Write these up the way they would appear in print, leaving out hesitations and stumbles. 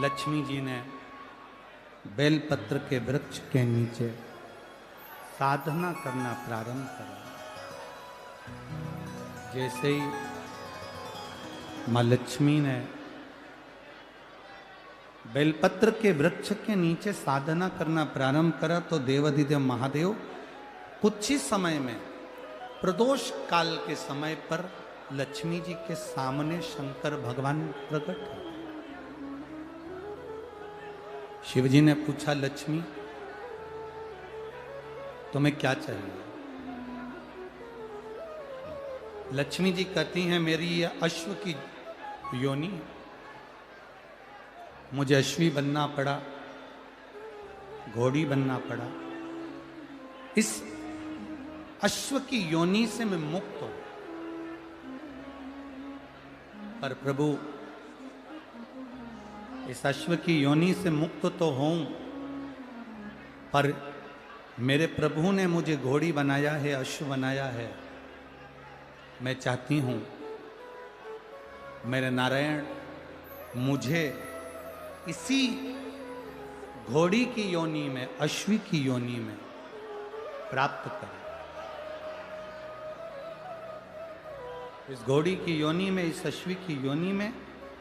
लक्ष्मी जी ने बेलपत्र के वृक्ष के नीचे साधना करना प्रारंभ करा। जैसे ही माँ लक्ष्मी ने बेलपत्र के वृक्ष के नीचे साधना करना प्रारंभ करा तो देवाधिदेव महादेव कुछ ही समय में प्रदोष काल के समय पर लक्ष्मी जी के सामने शंकर भगवान प्रकट हुए। शिव जी ने पूछा, लक्ष्मी तुम्हें क्या चाहिए? लक्ष्मी जी कहती हैं, मेरी यह अश्व की योनि, मुझे अश्वी बनना पड़ा, घोड़ी बनना पड़ा। इस अश्व की योनि से मैं मुक्त हूं, पर प्रभु इस अश्व की योनि से मुक्त तो हूं, पर मेरे प्रभु ने मुझे घोड़ी बनाया है, अश्व बनाया है। मैं चाहती हूं मेरे नारायण मुझे इसी घोड़ी की योनि में, अश्वी की योनि में प्राप्त करें। इस घोड़ी की योनि में, इस अश्वी की योनि में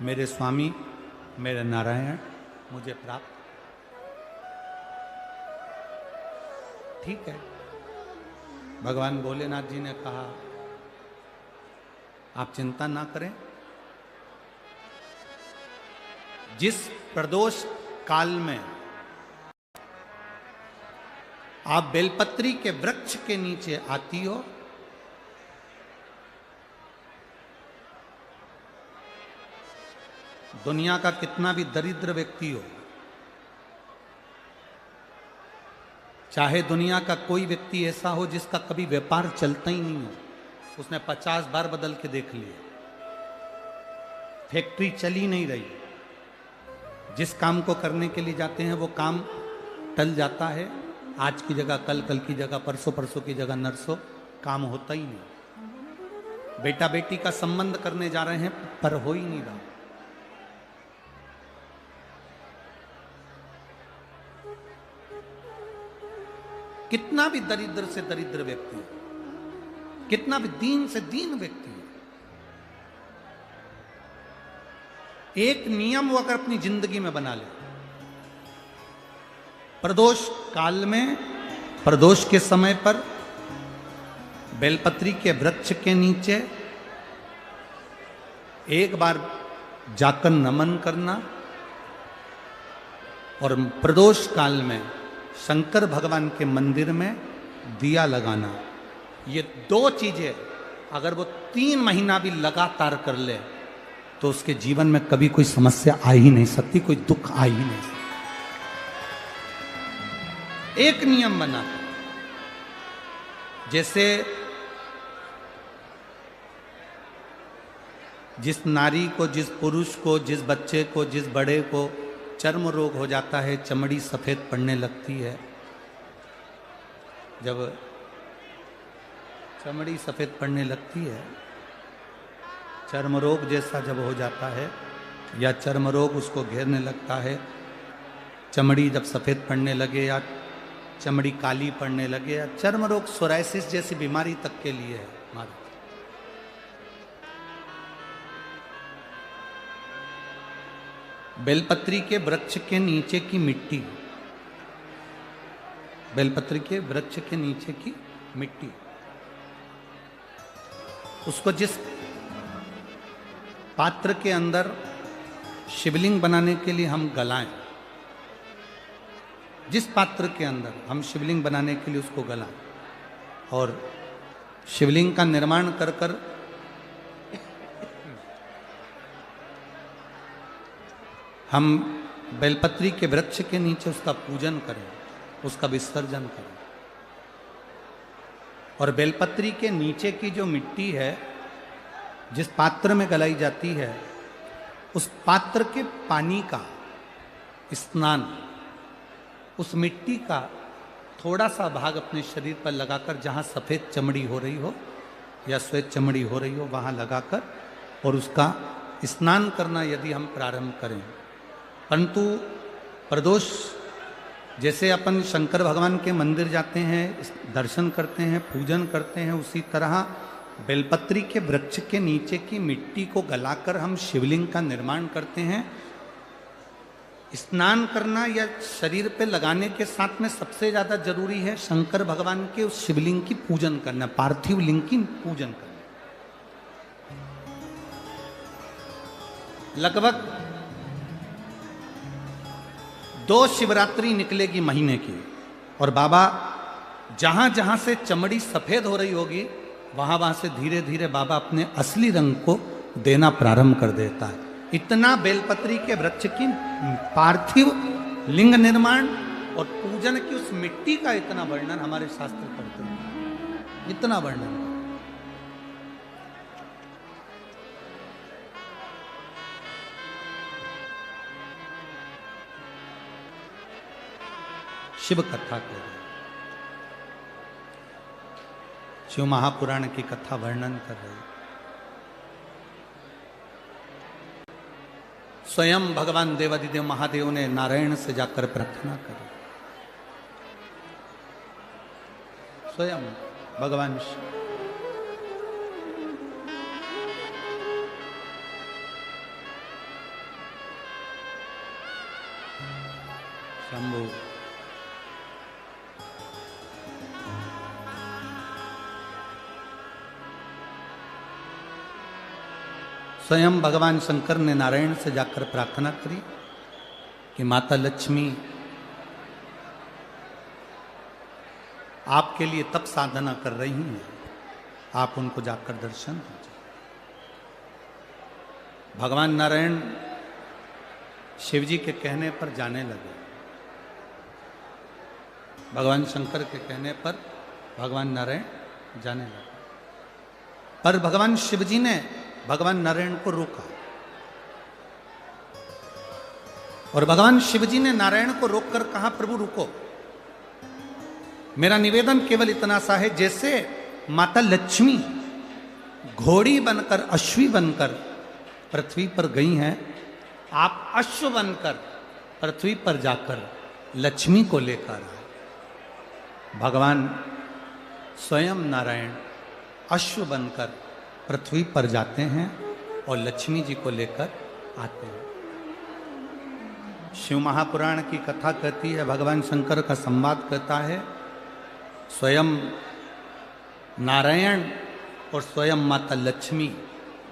मेरे स्वामी, मेरे नारायण मुझे प्राप्त। ठीक है, भगवान भोलेनाथ जी ने कहा, आप चिंता ना करें। जिस प्रदोष काल में आप बेलपत्री के वृक्ष के नीचे आती हो, दुनिया का कितना भी दरिद्र व्यक्ति हो, चाहे दुनिया का कोई व्यक्ति ऐसा हो जिसका कभी व्यापार चलता ही नहीं हो, उसने 50 बार बदल के देख लिया, फैक्ट्री चली नहीं रही, जिस काम को करने के लिए जाते हैं वो काम टल जाता है, आज की जगह कल, कल की जगह परसों, परसों की जगह नरसों, काम होता ही नहीं। बेटा बेटी का संबंध करने जा रहे हैं पर हो ही नहीं रहा। कितना भी दरिद्र से दरिद्र व्यक्ति है, कितना भी दीन से दीन व्यक्ति है, एक नियम वो अगर अपनी जिंदगी में बना ले, प्रदोष काल में, प्रदोष के समय पर बेलपत्री के वृक्ष के नीचे एक बार जाकर नमन करना और प्रदोष काल में शंकर भगवान के मंदिर में दिया लगाना, ये दो चीजें अगर वो 3 महीना भी लगातार कर ले तो उसके जीवन में कभी कोई समस्या आ ही नहीं सकती, कोई दुख आ ही नहीं सकता। एक नियम बना, जैसे जिस नारी को, जिस पुरुष को, जिस बच्चे को, जिस बड़े को चर्म रोग हो जाता है, चमड़ी सफेद पड़ने लगती है, जब चमड़ी सफेद पड़ने लगती है, चर्म रोग जैसा जब हो जाता है या चर्म रोग उसको घेरने लगता है, चमड़ी जब सफेद पड़ने लगे या चमड़ी काली पड़ने लगे, या चर्म रोग सोराइसिस जैसी बीमारी तक के लिए है हमारे। बेलपत्री के वृक्ष के नीचे की मिट्टी, बेलपत्री के वृक्ष के नीचे की मिट्टी, उसको जिस पात्र के अंदर शिवलिंग बनाने के लिए हम गलाएं, जिस पात्र के अंदर हम शिवलिंग बनाने के लिए उसको गलाएं और शिवलिंग का निर्माण कर कर हम बेलपत्री के वृक्ष के नीचे उसका पूजन करें, उसका विसर्जन करें। और बेलपत्री के नीचे की जो मिट्टी है, जिस पात्र में गलाई जाती है, उस पात्र के पानी का स्नान, उस मिट्टी का थोड़ा सा भाग अपने शरीर पर लगाकर, जहाँ सफ़ेद चमड़ी हो रही हो या श्वेत चमड़ी हो रही हो, वहाँ लगाकर और उसका स्नान करना यदि हम प्रारंभ करें परंतु प्रदोष जैसे अपन शंकर भगवान के मंदिर जाते हैं, दर्शन करते हैं, पूजन करते हैं, उसी तरह बेलपत्री के वृक्ष के नीचे की मिट्टी को गलाकर हम शिवलिंग का निर्माण करते हैं। स्नान करना या शरीर पे लगाने के साथ में सबसे ज्यादा जरूरी है शंकर भगवान के उस शिवलिंग की पूजन करना, पार्थिव लिंग की पूजन करना। लगभग 2 शिवरात्रि निकलेगी महीने की, और बाबा जहां जहां से चमड़ी सफेद हो रही होगी वहां वहां से धीरे धीरे बाबा अपने असली रंग को देना प्रारंभ कर देता है। इतना बेलपत्री के वृक्ष की पार्थिव लिंग निर्माण और पूजन की उस मिट्टी का इतना वर्णन हमारे शास्त्र करते हैं, इतना वर्णन। शिव कथा कह रहे, शिव महापुराण की कथा वर्णन कर रहे। स्वयं भगवान देवादिदेव महादेव ने नारायण से जाकर प्रार्थना करी। स्वयं भगवान शंभु स्वयं भगवान शंकर ने नारायण से जाकर प्रार्थना करी कि माता लक्ष्मी आपके लिए तप साधना कर रही हैं, आप उनको जाकर दर्शन दीजिए। भगवान नारायण शिव जी के कहने पर जाने लगे। भगवान शंकर के कहने पर भगवान नारायण जाने लगे, पर भगवान शिव जी ने भगवान नारायण को रोका, और भगवान शिव जी ने नारायण को रोककर कहा, प्रभु रुको, मेरा निवेदन केवल इतना सा है, जैसे माता लक्ष्मी घोड़ी बनकर, अश्वी बनकर पृथ्वी पर गई हैं, आप अश्व बनकर पृथ्वी पर जाकर लक्ष्मी को लेकर आए। भगवान स्वयं नारायण अश्व बनकर पृथ्वी पर जाते हैं और लक्ष्मी जी को लेकर आते हैं। शिव महापुराण की कथा कहती है, भगवान शंकर का संवाद कहता है, स्वयं नारायण और स्वयं माता लक्ष्मी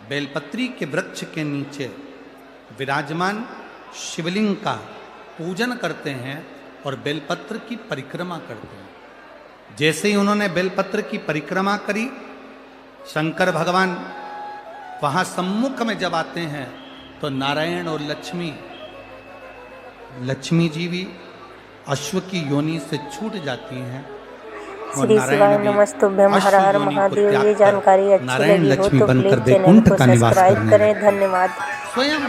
बेलपत्री के वृक्ष के नीचे विराजमान शिवलिंग का पूजन करते हैं और बेलपत्र की परिक्रमा करते हैं। जैसे ही उन्होंने बेलपत्र की परिक्रमा करी, शंकर भगवान वहां सम्मुख में जब आते हैं तो नारायण और लक्ष्मी जी भी अश्व की योनि से छूट जाती हैं, और नारायण नमस्तुभ्यं हर हर महादेव। ये जानकारी अच्छी नारायण लगी हो लक्ष्मी तो बनकर प्लीज चैनल वैकुंठ को का निवास सब्सक्राइब करने करें। धन्यवाद। स्वयं